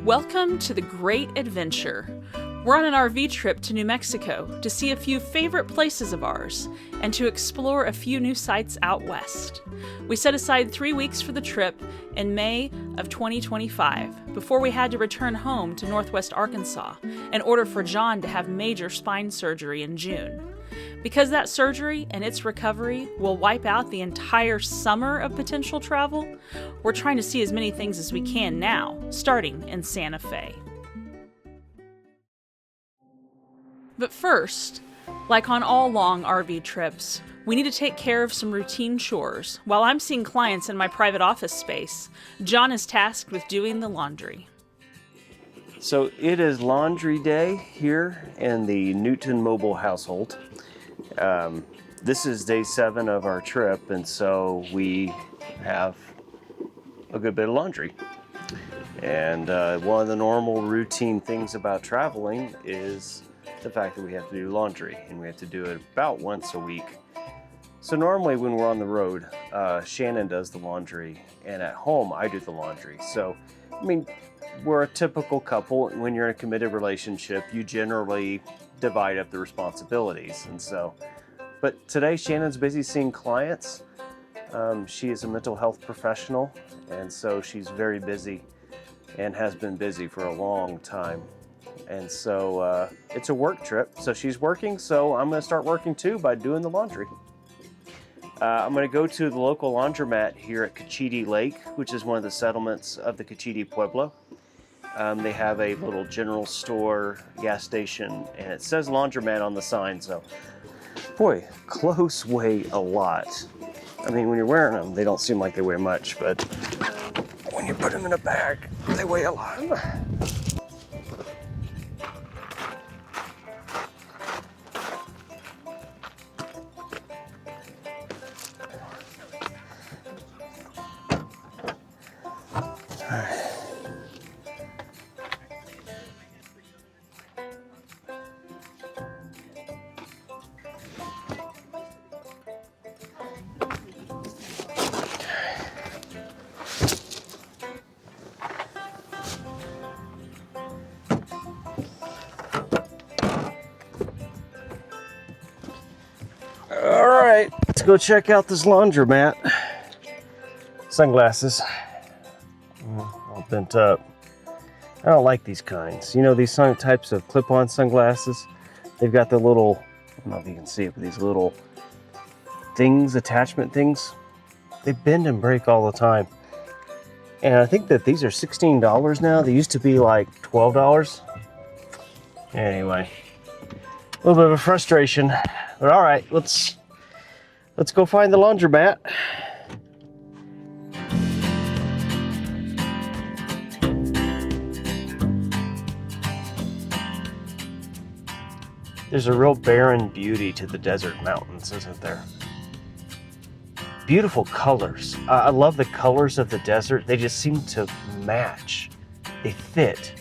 Welcome to the Great Adventure. We're on an RV trip to New Mexico to see a few favorite places of ours and to explore a few new sites out west. We set aside 3 weeks for the trip in May of 2025 before we had to return home to Northwest Arkansas in order for John to have major spine surgery in June. Because that surgery and its recovery will wipe out the entire summer of potential travel, we're trying to see as many things as we can now, starting in Santa Fe. But first, like on all long RV trips, we need to take care of some routine chores. While I'm seeing clients in my private office space, John is tasked with doing the laundry. So it is laundry day here in the Newton Mobile household. This is day 7 of our trip, and so we have a good bit of laundry. And one of the normal routine things about traveling is the fact that we have to do laundry, and we have to do it about once a week. So normally when we're on the road, Shannon does the laundry, and at home I do the laundry. So, I mean, we're a typical couple. When you're in a committed relationship, you generally divide up the responsibilities. And so, but today Shannon's busy seeing clients. She is a mental health professional, and so she's very busy and has been busy for a long time. And so it's a work trip. So she's working, so I'm going to start working too by doing the laundry. I'm going to go to the local laundromat here at Cachiti Lake, which is one of the settlements of the Cachiti Pueblo. They have a little general store, gas station, and it says laundromat on the sign. So, boy, clothes weigh a lot. I mean, when you're wearing them, they don't seem like they weigh much, but when you put them in a bag, they weigh a lot. All right, let's go check out this laundromat. Sunglasses, all bent up. I don't like these kinds. You know, these types of clip-on sunglasses, they've got the little, I don't know if you can see it, but these little things, attachment things, they bend and break all the time. And I think that these are $16 now. They used to be like $12. Anyway, a little bit of a frustration. But all right, let's go find the laundromat. There's a real barren beauty to the desert mountains, isn't there? Beautiful colors. I love the colors of the desert. They just seem to match. They fit.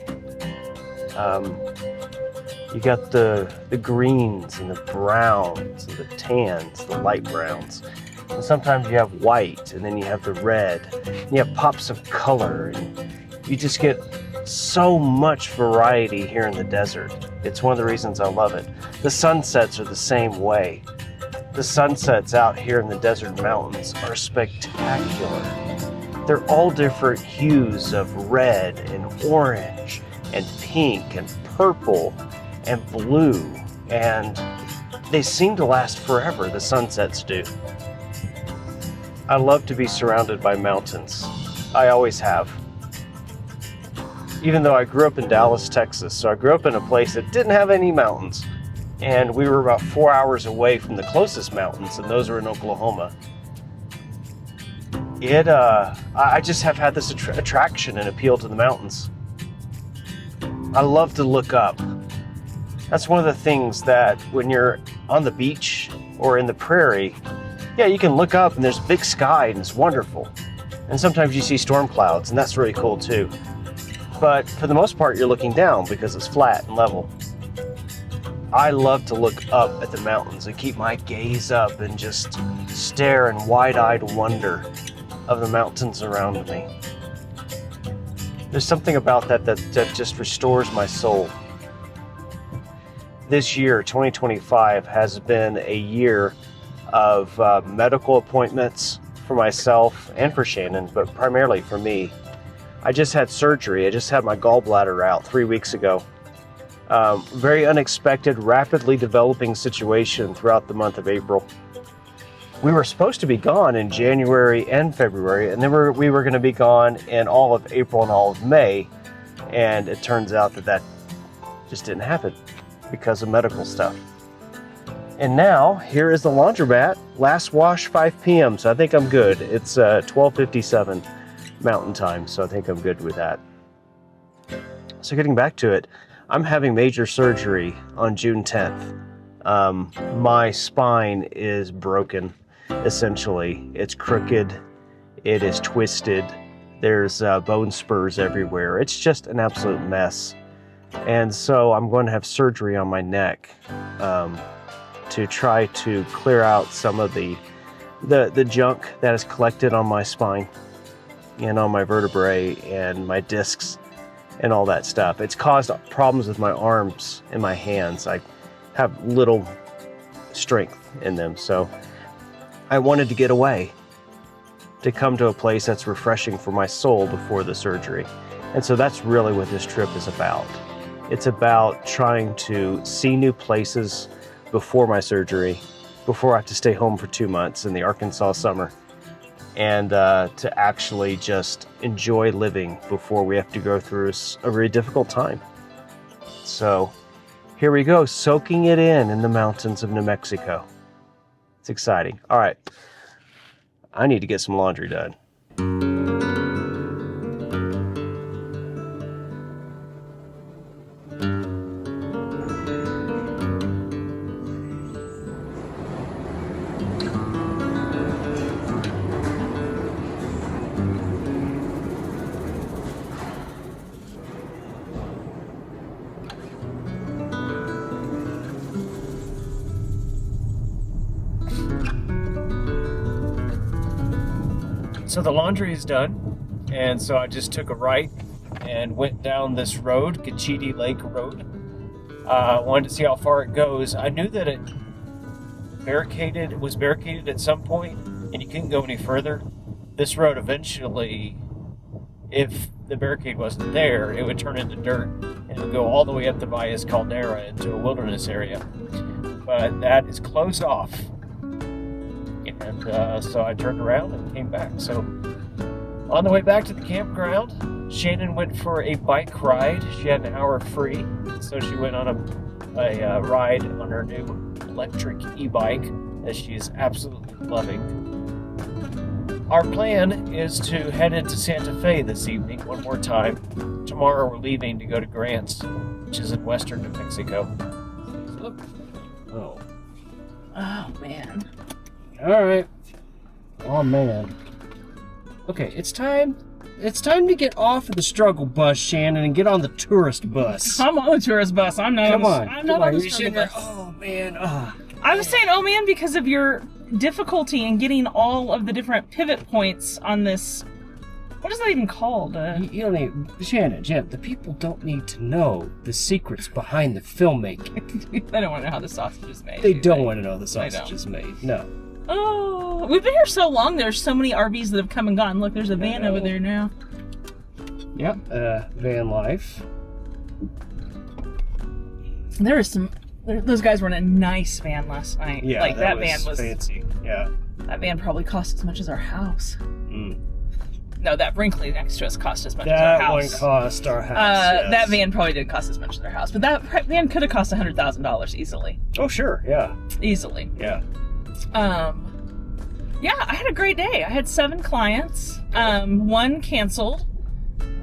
You got the greens and the browns and the tans, the light browns. And sometimes you have white, and then you have the red. And you have pops of color, and you just get so much variety here in the desert. It's one of the reasons I love it. The sunsets are the same way. The sunsets out here in the desert mountains are spectacular. They're all different hues of red and orange and pink and purple and blue, and they seem to last forever, the sunsets do. I love to be surrounded by mountains. I always have. Even though I grew up in Dallas, Texas, so I grew up in a place that didn't have any mountains, and we were about 4 hours away from the closest mountains, and those are in Oklahoma. I just have had this attraction and appeal to the mountains. I love to look up. That's one of the things that when you're on the beach or in the prairie, yeah, you can look up and there's a big sky and it's wonderful. And sometimes you see storm clouds, and that's really cool too. But for the most part, you're looking down because it's flat and level. I love to look up at the mountains and keep my gaze up and just stare in wide-eyed wonder of the mountains around me. There's something about that just restores my soul. This year, 2025, has been a year of medical appointments for myself and for Shannon, but primarily for me. I just had surgery. I just had my gallbladder out 3 weeks ago. Very unexpected, rapidly developing situation throughout the month of April. We were supposed to be gone in January and February, and then we were going to be gone in all of April and all of May, and it turns out that just didn't happen because of medical stuff. And now, here is the laundromat. Last wash 5 p.m., so I think I'm good. It's 12:57 Mountain Time, so I think I'm good with that. So getting back to it, I'm having major surgery on June 10th. My spine is broken, essentially. It's crooked, it is twisted, there's bone spurs everywhere. It's just an absolute mess. And so I'm going to have surgery on my neck to try to clear out some of the junk that is collected on my spine and on my vertebrae and my discs and all that stuff. It's caused problems with my arms and my hands. I have little strength in them, so I wanted to get away, to come to a place that's refreshing for my soul before the surgery. And so that's really what this trip is about. It's about trying to see new places before my surgery, before I have to stay home for 2 months in the Arkansas summer, and to actually just enjoy living before we have to go through a very difficult time. So here we go, soaking it in the mountains of New Mexico. It's exciting. All right, I need to get some laundry done. So the laundry is done, and so I just took a right and went down this road, Gachiti Lake Road. Wanted to see how far it goes. I knew that it was barricaded at some point, and you couldn't go any further. This road eventually, if the barricade wasn't there, it would turn into dirt, and it would go all the way up the Valles Caldera into a wilderness area. But that is closed off. And so I turned around and came back. So on the way back to the campground, Shannon went for a bike ride. She had an hour free, so she went on a ride on her new electric e-bike that she is absolutely loving. Our plan is to head into Santa Fe this evening one more time. Tomorrow we're leaving to go to Grants, which is in western New Mexico. Oh. Oh, man. All right. Oh man. Okay, it's time to get off of the struggle bus, Shannon, and get on the tourist bus. I'm on the tourist bus. I'm not Come on. on. I'm not on the struggle bus. Oh man. Oh. I was saying, oh man, because of your difficulty in getting all of the different pivot points on this. What is that even called? You don't need, Shannon, Jim, the people don't need to know the secrets behind the filmmaking. They don't want to know how the sausage is made. They don't want to know the sausage is made. No. Oh, we've been here so long. There's so many RVs that have come and gone. Look, there's a van over there now. Yep, van life. There is some. Those guys were in a nice van last night. Yeah, like that van was fancy. Yeah, that van probably cost as much as our house. Mm. No, that Brinkley next to us cost as much as our house. That one cost our house. Yes. That van probably didn't cost as much as our house, but that van could have cost $100,000 easily. Oh sure, yeah, easily. Yeah. Yeah, I had a great day. I had 7 clients. One canceled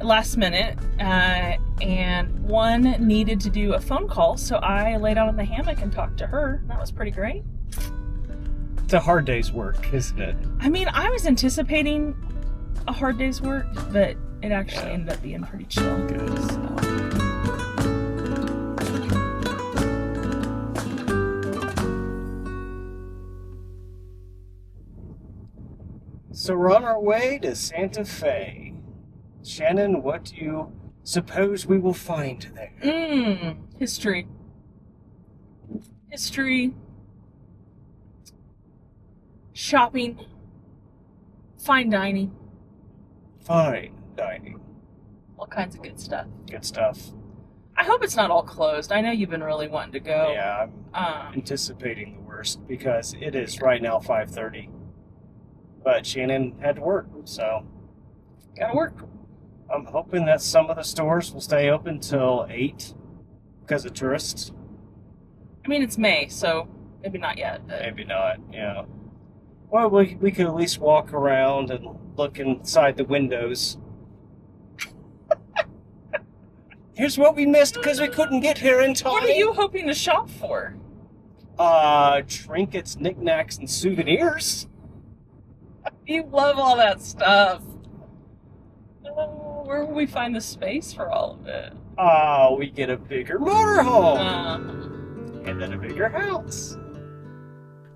last minute, and one needed to do a phone call, so I laid out in the hammock and talked to her. That was pretty great. It's a hard day's work, isn't it? I mean, I was anticipating a hard day's work, but it actually ended up being pretty chill. Good. So we're on our way to Santa Fe. Shannon, what do you suppose we will find there? History. History. Shopping. Fine dining. Fine dining. All kinds of good stuff. Good stuff. I hope it's not all closed. I know you've been really wanting to go. Yeah, I'm anticipating the worst because it is right now 5:30. But Shannon had to work, so Gotta work. I'm hoping that some of the stores will stay open till 8 because of tourists. I mean, it's May, so maybe not yet. But Maybe not, yeah. Well, we could at least walk around and look inside the windows. Here's what we missed because we couldn't get here in time. what are you hoping to shop for? Trinkets, knickknacks, and souvenirs. You love all that stuff. Where will we find the space for all of it? We get a bigger motorhome. And then a bigger house.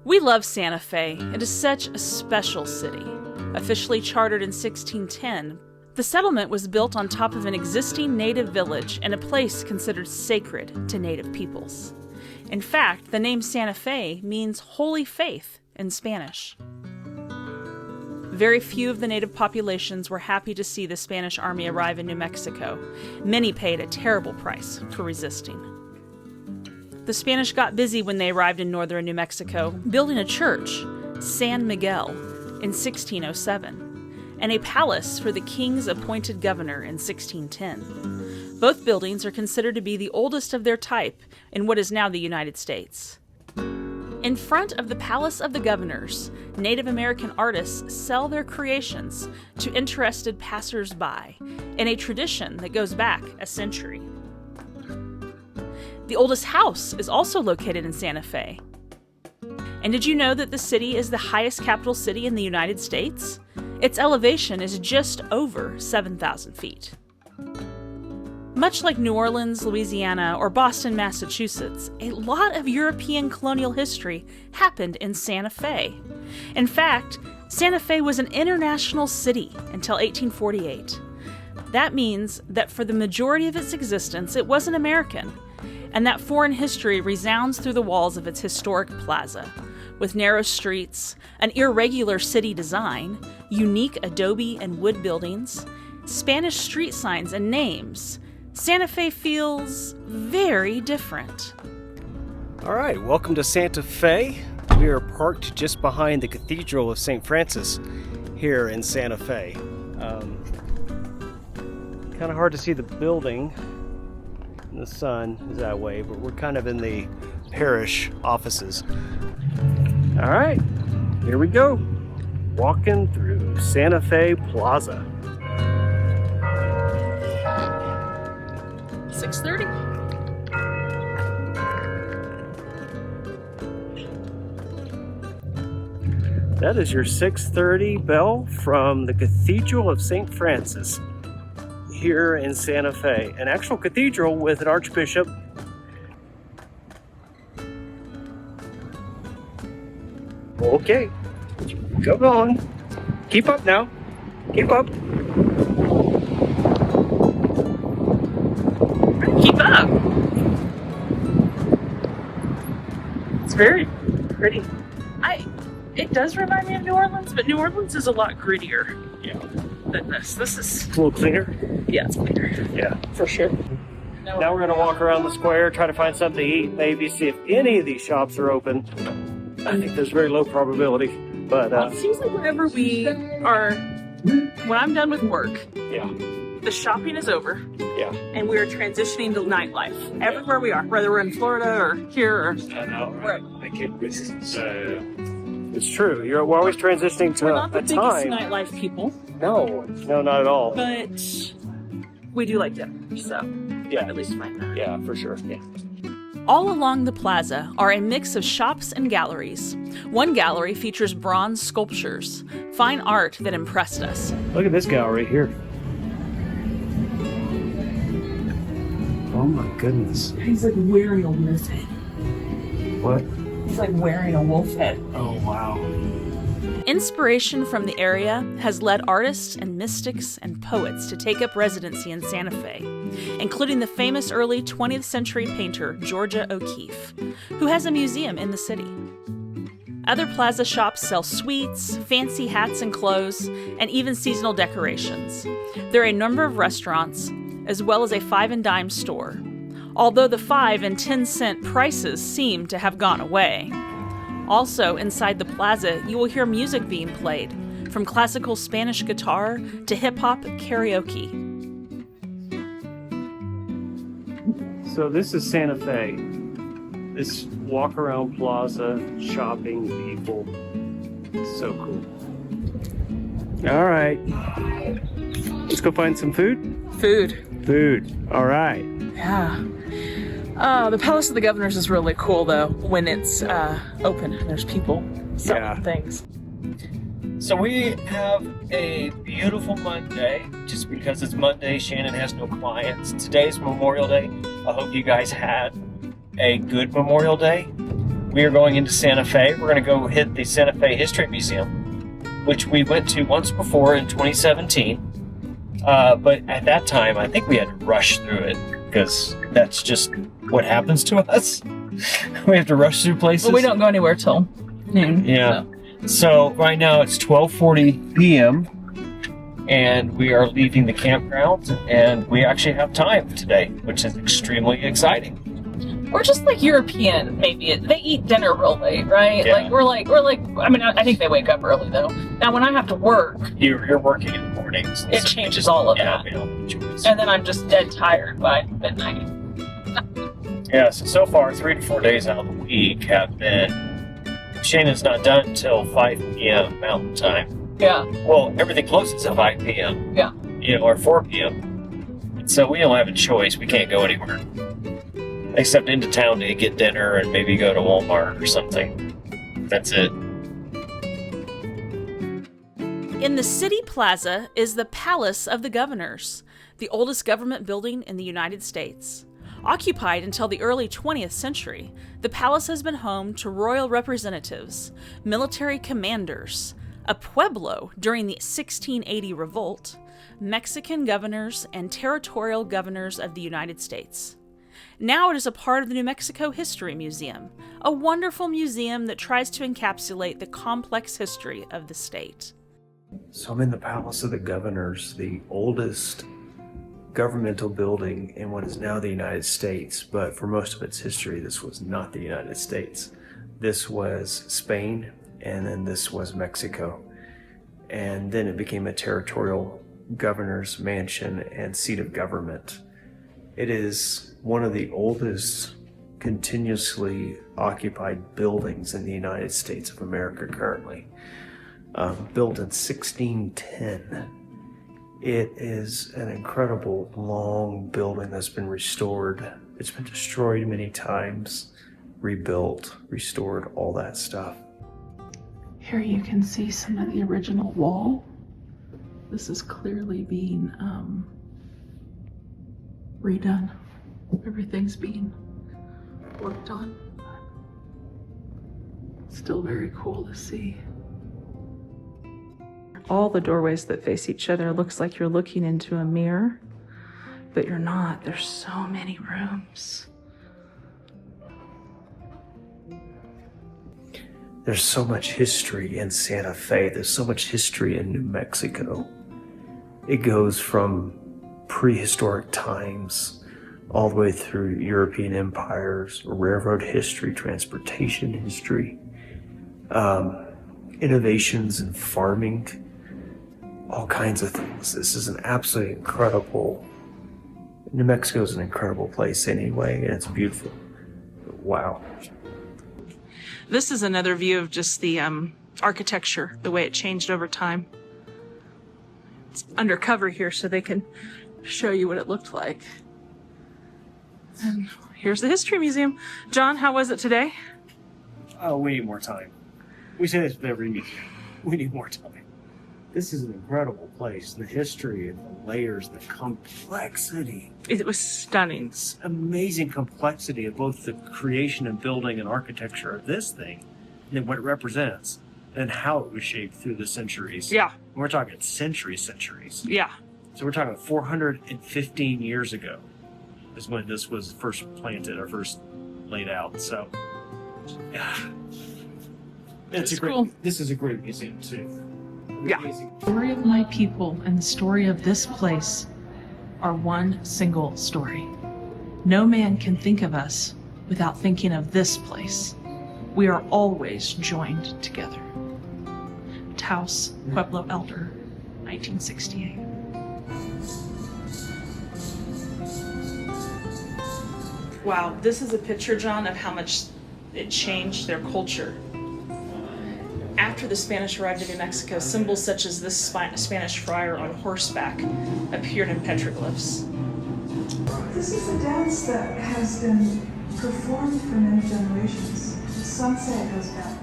We love Santa Fe. It is such a special city. Officially chartered in 1610, the settlement was built on top of an existing native village and a place considered sacred to native peoples. In fact, the name Santa Fe means Holy Faith in Spanish. Very few of the native populations were happy to see the Spanish army arrive in New Mexico. Many paid a terrible price for resisting. The Spanish got busy when they arrived in northern New Mexico, building a church, San Miguel, in 1607, and a palace for the king's appointed governor in 1610. Both buildings are considered to be the oldest of their type in what is now the United States. In front of the Palace of the Governors, Native American artists sell their creations to interested passers-by in a tradition that goes back a century. The oldest house is also located in Santa Fe. And did you know that the city is the highest capital city in the United States? Its elevation is just over 7,000 feet. Much like New Orleans, Louisiana, or Boston, Massachusetts, a lot of European colonial history happened in Santa Fe. In fact, Santa Fe was an international city until 1848. That means that for the majority of its existence, it wasn't American, and that foreign history resounds through the walls of its historic plaza. With narrow streets, an irregular city design, unique adobe and wood buildings, Spanish street signs and names, Santa Fe feels very different. All right, welcome to Santa Fe. We are parked just behind the Cathedral of St. Francis here in Santa Fe. Kind of hard to see the building. The sun is that way, but we're kind of in the parish offices. All right, here we go. Walking through Santa Fe Plaza. 6:30. That is your 6:30 bell from the Cathedral of St. Francis here in Santa Fe. An actual cathedral with an archbishop. Okay, come on. Keep up now. Keep up. Keep up! It's very pretty. It does remind me of New Orleans, but New Orleans is a lot grittier. Yeah. Than this. This is, A little cleaner. yeah, it's cleaner. Yeah. For sure. Now we're gonna walk around the square, try to find something to eat, maybe see if any of these shops are open. I think there's very low probability, but It seems like whenever we are, when I'm done with work, yeah, the shopping is over, yeah. and we are transitioning to nightlife. Everywhere we are, whether we're in Florida or here or It's true. We're always transitioning to we're not the a biggest time. nightlife people, No, not at all. but we do like dinner, so Yeah, at least find that. yeah, for sure. Yeah. All along the plaza are a mix of shops and galleries. One gallery features bronze sculptures, fine art that impressed us. Look at this gallery here. Oh my goodness. He's like wearing a wolf head. What? He's like wearing a wolf head. Oh wow. Inspiration from the area has led artists and mystics and poets to take up residency in Santa Fe, including the famous early 20th century painter Georgia O'Keeffe, who has a museum in the city. Other plaza shops sell sweets, fancy hats and clothes, and even seasonal decorations. There are a number of restaurants, as well as a 5 and dime store, although the 5 and 10 cent prices seem to have gone away. Also, inside the plaza, you will hear music being played, from classical Spanish guitar to hip-hop karaoke. So this is Santa Fe. This walk-around plaza, shopping, people. So cool. All right. Let's go find some food? Food. All right. Yeah. The Palace of the Governors is really cool, though, when it's open and there's people selling things. So we have a beautiful Monday. Just because it's Monday, Shannon has no clients. Today's Memorial Day. I hope you guys had a good Memorial Day. We are going into Santa Fe. We're going to go hit the Santa Fe History Museum, which we went to once before in 2017. But at that time, I think we had to rush through it because that's just what happens to us. We have to rush through places. Well, we don't go anywhere till noon. Yeah. So right now it's 12:40 p.m. and we are leaving the campground, and we actually have time today, which is extremely exciting. We're just like European, maybe. They eat dinner real late, right? Yeah. We're like, I mean, I think they wake up early though. Now when I have to work, You're working in the mornings. it changes all of that. choice. And then I'm just dead tired by midnight. Yeah, so far 3 to 4 days out of the week have been, Shannon's not done until 5 p.m. Mountain Time. Yeah. Well, everything closes at 5 p.m. Yeah. Or 4 p.m. So we don't have a choice. We can't go anywhere. Except into town to get dinner and maybe go to Walmart or something. That's it. In the city plaza is the Palace of the Governors, the oldest government building in the United States. Occupied until the early 20th century, the palace has been home to royal representatives, military commanders, a pueblo during the 1680 revolt, Mexican governors, and territorial governors of the United States. Now it is a part of the New Mexico History Museum, a wonderful museum that tries to encapsulate the complex history of the state. So I'm in the Palace of the Governors, the oldest governmental building in what is now the United States, but for most of its history, this was not the United States. This was Spain, and then this was Mexico. And then it became a territorial governor's mansion and seat of government. It is one of the oldest continuously occupied buildings in the United States of America currently. Built in 1610. It is an incredible long building that's been restored. It's been destroyed many times, rebuilt, restored, all that stuff. Here you can see some of the original wall. This is clearly being redone. Everything's being worked on. Still very cool to see. All the doorways that face each other looks like you're looking into a mirror, but you're not. There's so many rooms. There's so much history in Santa Fe. There's so much history in New Mexico. It goes from prehistoric times all the way through European empires, railroad history, transportation history, innovations in farming, all kinds of things. This is an absolutely incredible, New Mexico is an incredible place anyway, and it's beautiful. Wow. This is another view of just the architecture, the way it changed over time. It's undercover here so they can show you what it looked like. And here's the History Museum. John, how was it today? Oh, we need more time. We say this with every meeting. We need more time. This is an incredible place. The history and the layers, the complexity. It was stunning. It's amazing complexity of both the creation and building and architecture of this thing and what it represents. and how it was shaped through the centuries. Yeah. We're talking centuries. Yeah. So we're talking 415 years ago is when this was first planted or first laid out. So, yeah. It's cool. This is a great museum too. Yeah. Amazing. The story of my people and the story of this place are one single story. No man can think of us without thinking of this place. We are always joined together. Taos Pueblo Elder, 1968. Wow, this is a picture, John, of how much it changed their culture. After the Spanish arrived in New Mexico, symbols such as this Spanish friar on horseback appeared in petroglyphs. This is a dance that has been performed for many generations. Some say it goes back.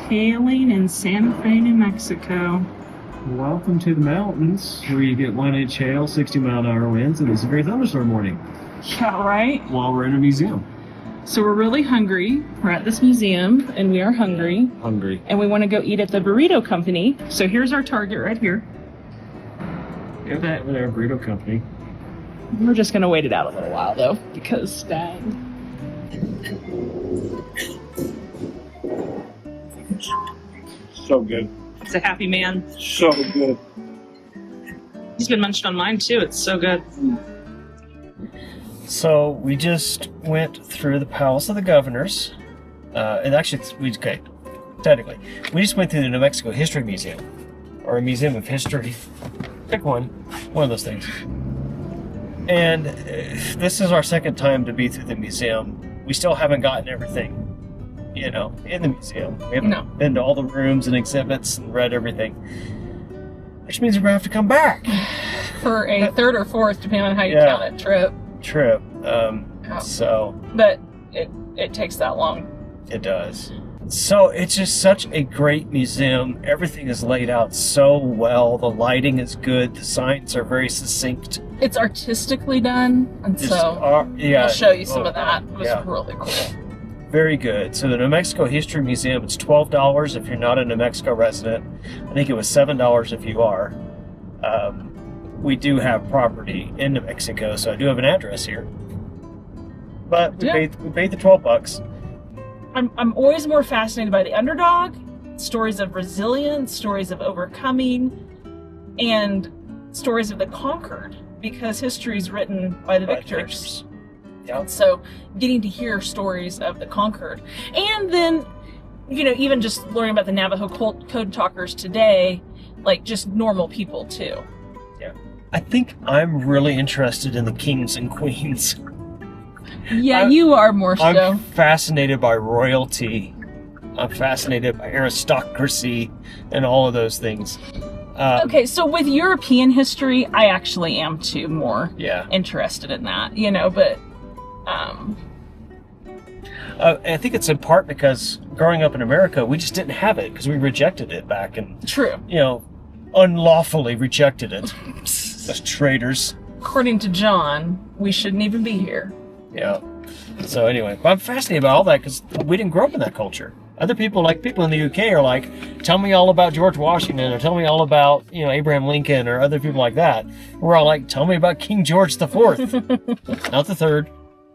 Hailing in Santa Fe, New Mexico. Welcome to the mountains, where you get 1-inch hail, 60-mile-an-hour winds, and it's a very thunderstorm morning Yeah, right? while we're in a museum. So we're really hungry. We're at this museum, and we are hungry. Hungry. And we want to go eat at the Burrito Company. So here's our Target right here. Yeah, they're a burrito company. We're just going to wait it out a little while, though, because dang. So good. It's a happy man. So good. He's been munched on mine, too. It's so good. So we just went through the Palace of the Governors, and actually, technically, we just went through the New Mexico History Museum, or a Museum of History. Pick one of those things. And this is our second time to be through the museum. We still haven't gotten everything, in the museum. We haven't been to all the rooms and exhibits and read everything, which means we're gonna have to come back For a third or fourth, depending on how you count it, trip. So But it takes that long. it does. So it's just such a great museum. Everything is laid out so well. The lighting is good. The signs are very succinct. It's artistically done, and Just so I'll show you some of that. It was yeah. really cool. Very good. So the New Mexico History Museum, it's $12 if you're not a New Mexico resident. I think it was $7 if you are. We do have property in New Mexico, so I do have an address here. But we paid the $12. I'm always more fascinated by the underdog, stories of resilience, stories of overcoming, and stories of the conquered, because history is written by the victors. Yeah. So getting to hear stories of the conquered, and then, even just learning about the Navajo code talkers today, like just normal people too. Yeah. I think I'm really interested in the kings and queens. Yeah, you are more so. I'm fascinated by royalty. I'm fascinated by aristocracy and all of those things. Okay, so with European history, I actually am too more Yeah. interested in that, but I think it's in part because growing up in America, we just didn't have it because we rejected it back and, true. unlawfully rejected it. As traitors. According to John, we shouldn't even be here. Yeah. So anyway, but I'm fascinated by all that because we didn't grow up in that culture. Other people, like people in the UK, are like, tell me all about George Washington, or tell me all about, Abraham Lincoln, or other people like that. We're all like, tell me about King George the Fourth, not the third,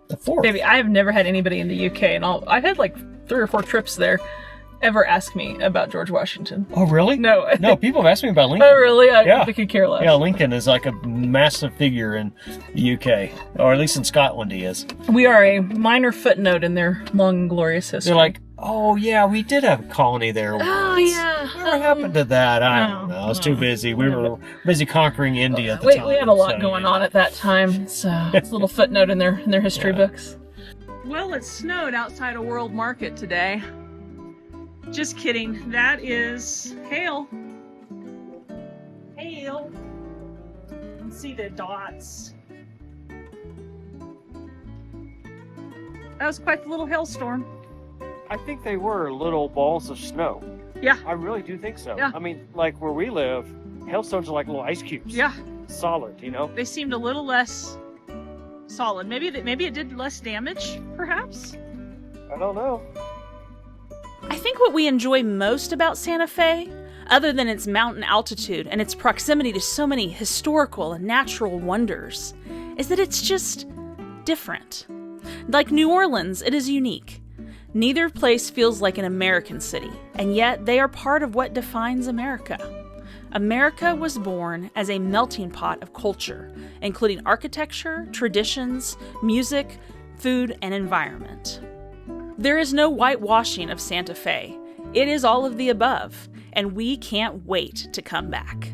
the fourth. Baby, I have never had anybody in the UK, and I've had like 3 or 4 trips there, ever ask me about George Washington. Oh, really? No. No, people have asked me about Lincoln. Oh, really? Yeah. I could care less. Yeah, Lincoln is like a massive figure in the UK, or at least in Scotland he is. We are a minor footnote in their long and glorious history. They're like, oh yeah, we did have a colony there once. oh yeah. What happened to that? I don't know. I was too busy. We were busy conquering India at the time. We had a lot so, going on at that time. So it's a little footnote in their history books. Well, it snowed outside of World Market today. Just kidding. That is hail. Hail. You can see the dots. That was quite the little hailstorm. I think they were little balls of snow. Yeah. I really do think so. Yeah. I mean, like where we live, hailstones are like little ice cubes. Yeah. Solid, They seemed a little less solid. Maybe it did less damage, perhaps. I don't know. I think what we enjoy most about Santa Fe, other than its mountain altitude and its proximity to so many historical and natural wonders, is that it's just different. Like New Orleans, it is unique. Neither place feels like an American city, and yet they are part of what defines America. America was born as a melting pot of culture, including architecture, traditions, music, food, and environment. There is no whitewashing of Santa Fe. It is all of the above, and we can't wait to come back.